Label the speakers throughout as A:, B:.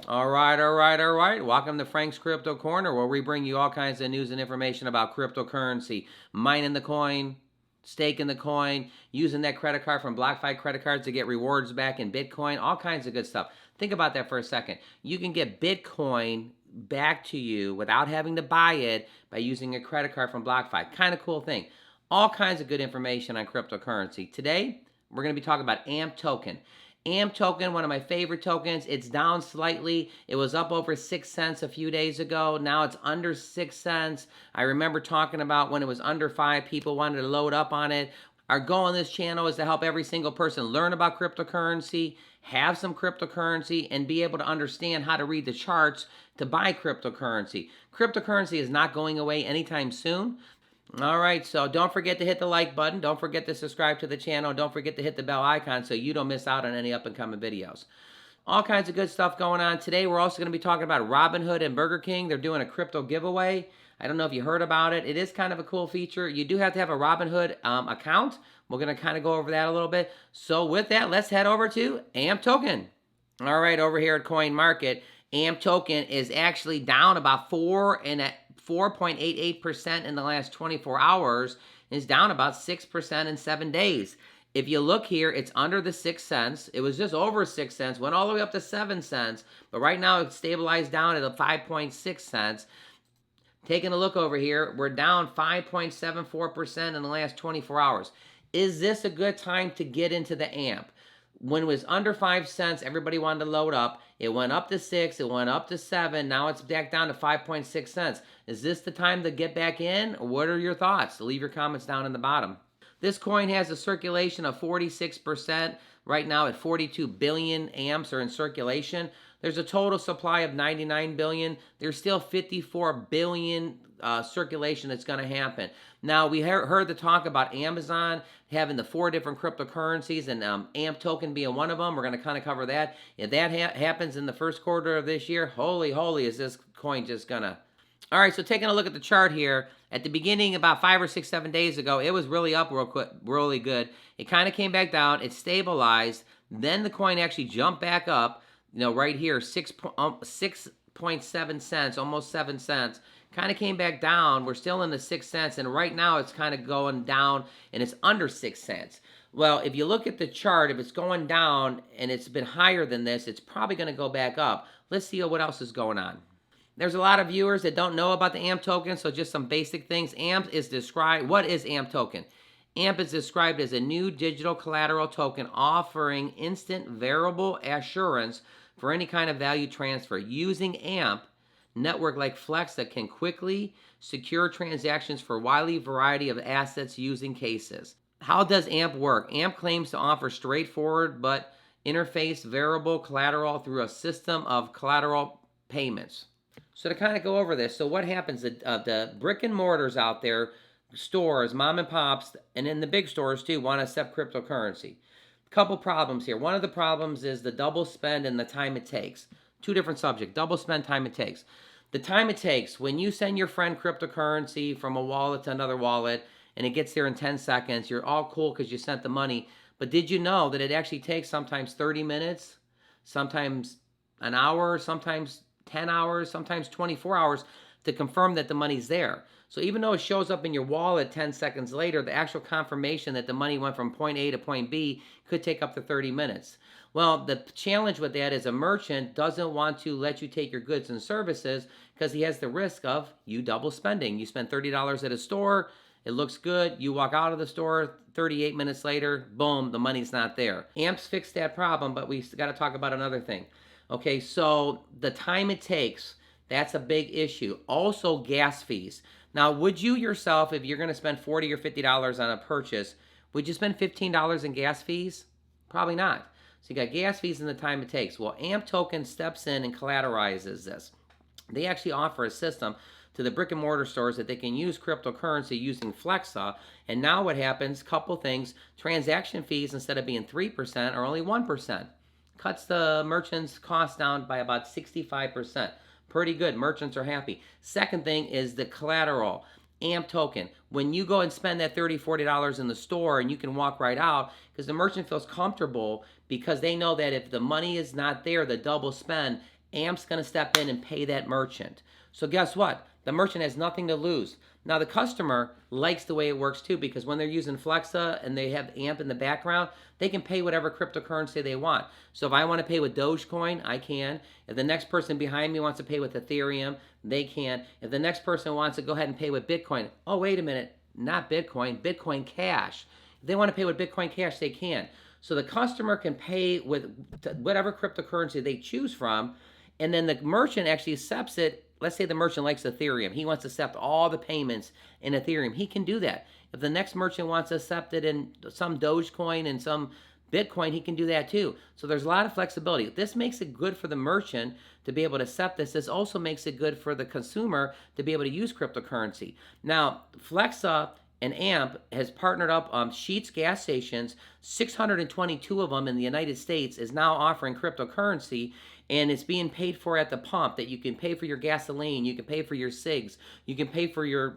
A: All right, all right, all right. Welcome to Frank's Crypto Corner, where we bring you all kinds of news and information about cryptocurrency, mining the coin, staking the coin, using that credit card from BlockFi credit cards to get rewards back in Bitcoin, all kinds of good stuff. Think about that for a second. You can get Bitcoin back to you without having to buy it by using a credit card from BlockFi. Kind of cool thing. All kinds of good information on cryptocurrency. Today, we're going to be talking about AMP token. AMP token, one of my favorite tokens. It's down slightly. It was up over 6 cents a few days ago. Now it's under 6 cents. I remember talking about when it was under 5, people wanted to load up on it. Our goal on this channel is to help every single person learn about cryptocurrency, have some cryptocurrency, and be able to understand how to read the charts to buy cryptocurrency. Cryptocurrency is not going away anytime soon. All right, so don't forget to hit the like button. Don't forget to subscribe to the channel. Don't forget to hit the bell icon so you don't miss out on any up-and-coming videos. All kinds of good stuff going on. Today, we're also going to be talking about Robinhood and Burger King. They're doing a crypto giveaway. I don't know if you heard about it. It is kind of a cool feature. You do have to have a Robinhood account. We're going to kind of go over that a little bit. So with that, let's head over to AMP token. All right, over here at Coin Market, AMP token is actually down about 4.88% in the last 24 hours. Is down about 6% in 7 days. If you look here, it's under the 6 cents. It was just over 6 cents, went all the way up to 7 cents, but right now it's stabilized down at a 5.6 cents. Taking a look over here, we're down 5.74% in the last 24 hours. Is this a good time to get into the AMP? When it was under 5 cents, everybody wanted to load up. It went up to 6, it went up to 7, now it's back down to 5.6 cents. Is this the time to get back in? What are your thoughts? Leave your comments down in the bottom. This coin has a circulation of 46%. Right now at 42 billion amps are in circulation. There's a total supply of 99 billion. There's still 54 billion circulation that's going to happen. Now, we heard the talk about Amazon having the 4 different cryptocurrencies and AMP token being one of them. We're going to kind of cover that. If that happens in the first quarter of this year, holy, is this coin just going to... All right, so taking a look at the chart here, at the beginning, about 5 or 6, 7 days ago, it was really up really good. It kind of came back down. It stabilized. Then the coin actually jumped back up, right here, 6.7 cents, almost 7 cents. Kind of came back down. We're still in the 6 cents, and right now it's kind of going down, and it's under 6 cents. Well, if you look at the chart, if it's going down and it's been higher than this, it's probably going to go back up. Let's see what else is going on. There's a lot of viewers that don't know about the AMP token, so just some basic things. AMP is described, what is AMP token? AMP is described as a new digital collateral token offering instant variable assurance for any kind of value transfer. Using AMP, network like Flexa can quickly secure transactions for a wide variety of assets using cases. How does AMP work? AMP claims to offer straightforward but interface variable collateral through a system of collateral payments. So to kind of go over this, so what happens, the brick and mortars out there, stores, mom and pops, and in the big stores too, want to accept cryptocurrency. A couple problems here. One of the problems is the double spend and the time it takes. Two different subjects, double spend, time it takes. The time it takes, when you send your friend cryptocurrency from a wallet to another wallet, and it gets there in 10 seconds, you're all cool because you sent the money. But did you know that it actually takes sometimes 30 minutes, sometimes an hour, sometimes 10 hours, sometimes 24 hours to confirm that the money's there. So even though it shows up in your wallet 10 seconds later, the actual confirmation that the money went from point A to point B could take up to 30 minutes. Well, the challenge with that is a merchant doesn't want to let you take your goods and services because he has the risk of you double spending. You spend $30 at a store, it looks good, you walk out of the store, 38 minutes later, boom, the money's not there. AMP's fixed that problem, but we got to talk about another thing. Okay, so the time it takes, that's a big issue. Also, gas fees. Now, would you yourself, if you're going to spend $40 or $50 on a purchase, would you spend $15 in gas fees? Probably not. So you got gas fees and the time it takes. Well, AMP token steps in and collateralizes this. They actually offer a system to the brick and mortar stores that they can use cryptocurrency using Flexa. And now what happens, couple things, transaction fees instead of being 3% are only 1%. Cuts the merchant's cost down by about 65%. Pretty good. Merchants are happy. Second thing is the collateral. AMP token. When you go and spend that $30, $40 in the store and you can walk right out because the merchant feels comfortable because they know that if the money is not there, the double spend, AMP's going to step in and pay that merchant. So guess what? The merchant has nothing to lose. Now the customer likes the way it works too, because when they're using Flexa and they have AMP in the background, they can pay whatever cryptocurrency they want. So if I want to pay with Dogecoin, I can. If the next person behind me wants to pay with Ethereum, they can. If the next person wants to go ahead and pay with Bitcoin, oh, wait a minute, not Bitcoin, Bitcoin Cash. If they want to pay with Bitcoin Cash, they can. So the customer can pay with whatever cryptocurrency they choose from, and then the merchant actually accepts it. Let's say the merchant likes Ethereum. He wants to accept all the payments in Ethereum. He can do that. If the next merchant wants to accept it in some Dogecoin and some Bitcoin, he can do that too. So there's a lot of flexibility. This makes it good for the merchant to be able to accept this. This also makes it good for the consumer to be able to use cryptocurrency. Now, Flexa and AMP has partnered up Sheetz gas stations, 622 of them in the United States is now offering cryptocurrency, and it's being paid for at the pump, that you can pay for your gasoline, you can pay for your cigs, you can pay for your,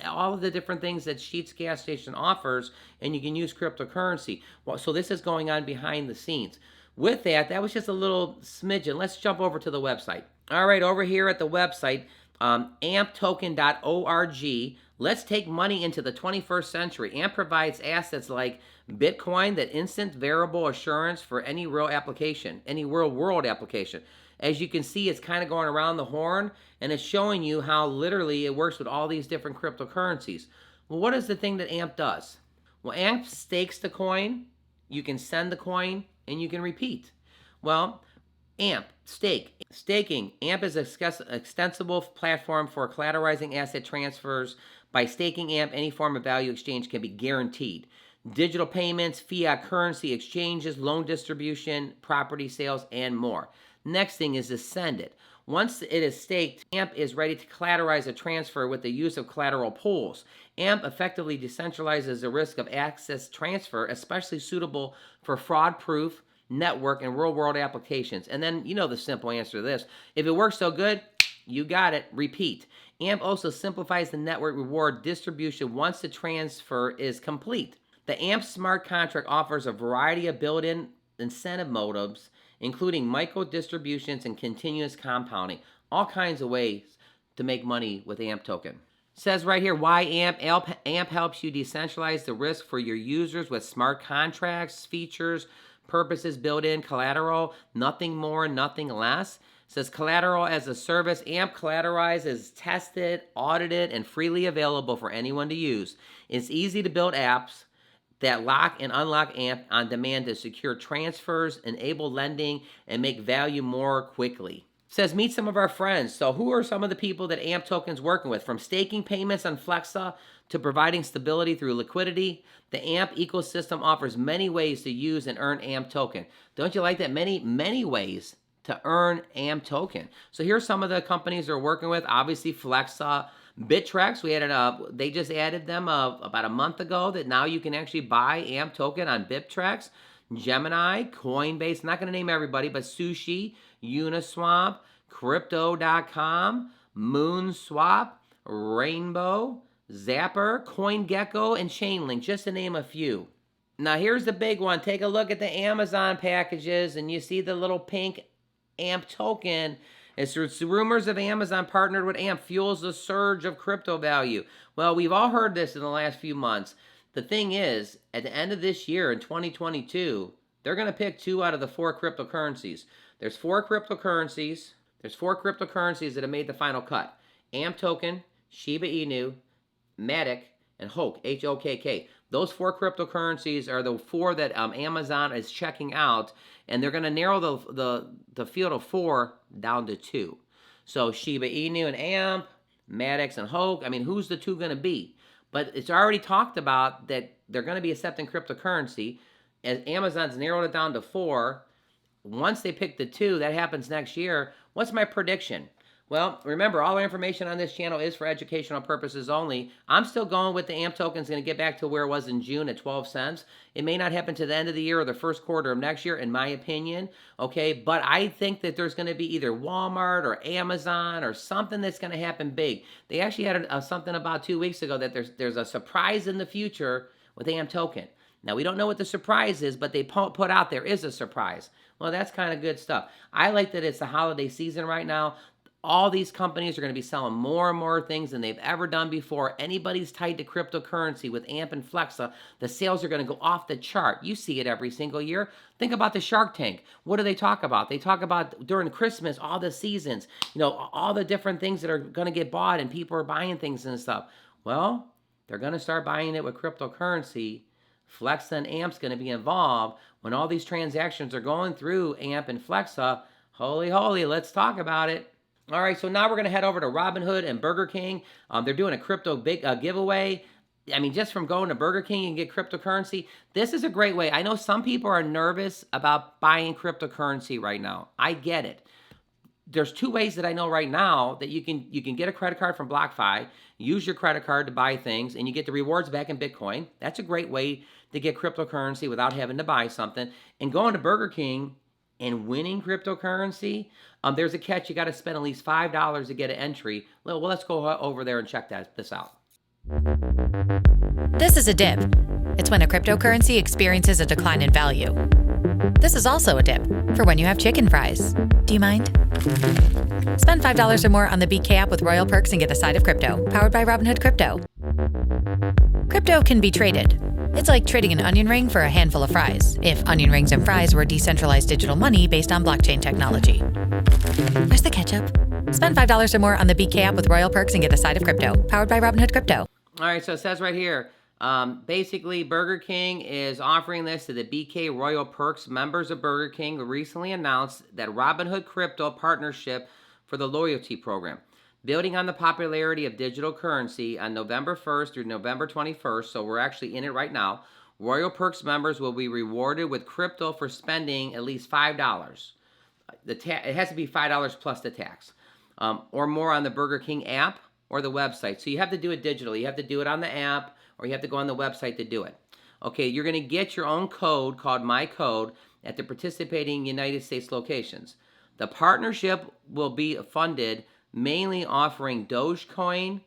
A: all of the different things that Sheetz gas station offers, and you can use cryptocurrency. Well, so this is going on behind the scenes. With that, that was just a little smidgen. Let's jump over to the website. All right, over here at the website, amptoken.org. Let's take money into the 21st century. AMP provides assets like Bitcoin, that instant variable assurance for any real application, any real world application. As you can see, it's kind of going around the horn, and it's showing you how literally it works with all these different cryptocurrencies. Well, what is the thing that AMP does? Well, AMP stakes the coin, you can send the coin, and you can repeat. Well, AMP, staking. AMP is an extensible platform for collateralizing asset transfers. By staking AMP, any form of value exchange can be guaranteed. Digital payments, fiat currency exchanges, loan distribution, property sales, and more. Next thing is to send it. Once it is staked, AMP is ready to collateralize a transfer with the use of collateral pools. AMP effectively decentralizes the risk of access transfer, especially suitable for fraud-proof network and real-world applications. And then, the simple answer to this. If it works so good, you got it. Repeat. AMP also simplifies the network reward distribution once the transfer is complete. The AMP smart contract offers a variety of built-in incentive motives, including micro distributions and continuous compounding. All kinds of ways to make money with AMP token. It says right here, why AMP? AMP helps you decentralize the risk for your users with smart contracts, features, purposes built in, collateral, nothing more, nothing less. It says collateral as a service. AMP collateralized is tested, audited, and freely available for anyone to use. It's easy to build apps that lock and unlock AMP on demand to secure transfers, enable lending, and make value more quickly. It says meet some of our friends. So who are some of the people that AMP token's working with? From staking payments on Flexa to providing stability through liquidity, the AMP ecosystem offers many ways to use and earn AMP token. Don't you like that? Many ways to earn AMP token. So here's some of the companies they're working with. Obviously, Flexa, Bittrex. They just added them about a month ago, that now you can actually buy AMP token on Bittrex. Gemini, Coinbase. I'm not going to name everybody, but Sushi, Uniswap, Crypto.com, Moonswap, Rainbow, Zapper, CoinGecko, and Chainlink, just to name a few. Now here's the big one. Take a look at the Amazon packages, and you see the little pink AMP token. It's rumors of Amazon partnered with AMP fuels the surge of crypto value. Well, we've all heard this in the last few months. The thing is, at the end of this year, in 2022, they're going to pick 2 out of the 4 cryptocurrencies. There's 4 cryptocurrencies. There's 4 cryptocurrencies that have made the final cut. AMP token, Shiba Inu, Matic, and HOKK, H-O-K-K. Those 4 cryptocurrencies are the 4 that Amazon is checking out, and they're going to narrow the field of 4 down to 2. So Shiba Inu and AMP, Matic and HOKK. Who's the 2 going to be? But it's already talked about that they're going to be accepting cryptocurrency. As Amazon's narrowed it down to 4, once they pick the 2, that happens next year. What's my prediction? Well, remember, all our information on this channel is for educational purposes only. I'm still going with the AMP token. It's going to get back to where it was in June at 12 cents. It may not happen to the end of the year or the first quarter of next year, in my opinion, okay? But I think that there's going to be either Walmart or Amazon or something that's going to happen big. They actually had something about 2 weeks ago that there's a surprise in the future with AMP token. Now, we don't know what the surprise is, but they put out there is a surprise. Well, that's kind of good stuff. I like that it's the holiday season right now. All these companies are going to be selling more and more things than they've ever done before. Anybody's tied to cryptocurrency with AMP and Flexa, the sales are going to go off the chart. You see it every single year. Think about the Shark Tank. What do they talk about? They talk about during Christmas, all the seasons, all the different things that are going to get bought and people are buying things and stuff. Well, they're going to start buying it with cryptocurrency. Flexa and AMP's going to be involved. When all these transactions are going through AMP and Flexa, holy, let's talk about it. All right, so now we're going to head over to Robinhood and Burger King. They're doing a crypto big giveaway. I mean, just from going to Burger King and get cryptocurrency, this is a great way. I know some people are nervous about buying cryptocurrency right now. I get it. There's two ways that I know right now that you can get a credit card from BlockFi, use your credit card to buy things, and you get the rewards back in Bitcoin. That's a great way to get cryptocurrency without having to buy something. And going to Burger King and winning cryptocurrency, there's a catch. You got to spend at least $5 to get an entry. Well, let's go over there and check this out.
B: This is a dip. It's when a cryptocurrency experiences a decline in value. This is also a dip for when you have chicken fries. Do you mind? Spend $5 or more on the BK app with Royal Perks and get a side of crypto, powered by Robinhood Crypto. Crypto can be traded. It's like trading an onion ring for a handful of fries, if onion rings and fries were decentralized digital money based on blockchain technology. Where's the ketchup? Spend $5 or more on the BK app with Royal Perks and get a side of crypto, powered by Robinhood Crypto.
A: All right, so it says right here, basically Burger King is offering this to the BK Royal Perks members of Burger King. Recently announced that Robinhood Crypto partnership for the loyalty program. Building on the popularity of digital currency on November 1st through November 21st, so we're actually in it right now, Royal Perks members will be rewarded with crypto for spending at least $5. It has to be $5 plus the tax, or more on the Burger King app or the website. So you have to do it digitally. You have to do it on the app, or you have to go on the website to do it. Okay, you're going to get your own code called My Code at the participating United States locations. The partnership will be funded mainly offering Dogecoin,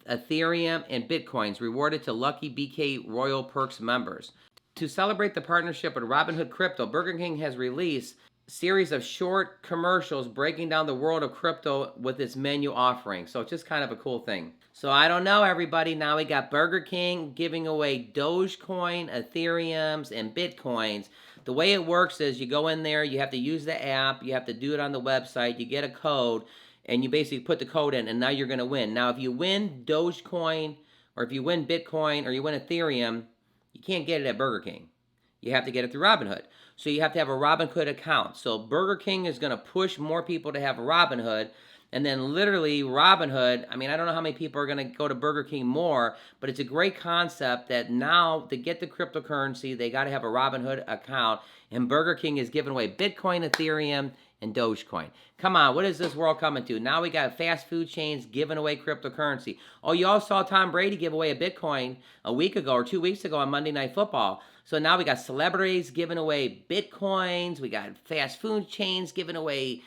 A: Ethereum, and Bitcoins rewarded to lucky BK Royal Perks members. To celebrate the partnership with Robinhood Crypto, Burger King has released a series of short commercials breaking down the world of crypto with its menu offering. So it's just kind of a cool thing. So I don't know, everybody. Now we got Burger King giving away Dogecoin, Ethereums, and Bitcoins. The way it works is you go in there, you have to use the app, you have to do it on the website, you get a code, and you basically put the code in, and now you're going to win. Now, if you win Dogecoin, or if you win Bitcoin, or you win Ethereum, you can't get it at Burger King. You have to get it through Robinhood. So you have to have a Robinhood account. So Burger King is going to push more people to have Robinhood, and then literally Robinhood, I mean, I don't know how many people are going to go to Burger King more, but it's a great concept that now to get the cryptocurrency, they got to have a Robinhood account, and Burger King is giving away Bitcoin, Ethereum, and Dogecoin. Come on, what is this world coming to? Now we got fast food chains giving away cryptocurrency. Oh, you all saw Tom Brady give away a Bitcoin a week ago or 2 weeks ago on Monday Night Football. So now we got celebrities giving away Bitcoins. We got fast food chains giving away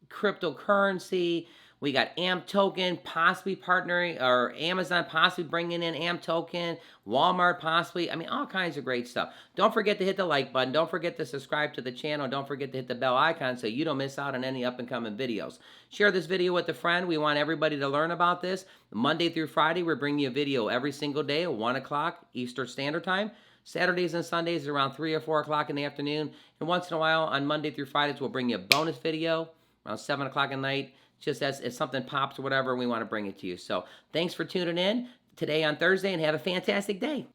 A: cryptocurrency. We got AMP token possibly partnering, or Amazon possibly bringing in AMP token, Walmart possibly. I mean, all kinds of great stuff. Don't forget to hit the like button. Don't forget to subscribe to the channel. Don't forget to hit the bell icon so you don't miss out on any up and coming videos. Share this video with a friend. We want everybody to learn about this. Monday through Friday, we're bringing you a video every single day at 1 o'clock Eastern Standard Time. Saturdays and Sundays around 3 or 4 o'clock in the afternoon. And once in a while on Monday through Fridays, we'll bring you a bonus video around 7 o'clock at night. Just as if something pops or whatever, we want to bring it to you. So thanks for tuning in today on Thursday, and have a fantastic day.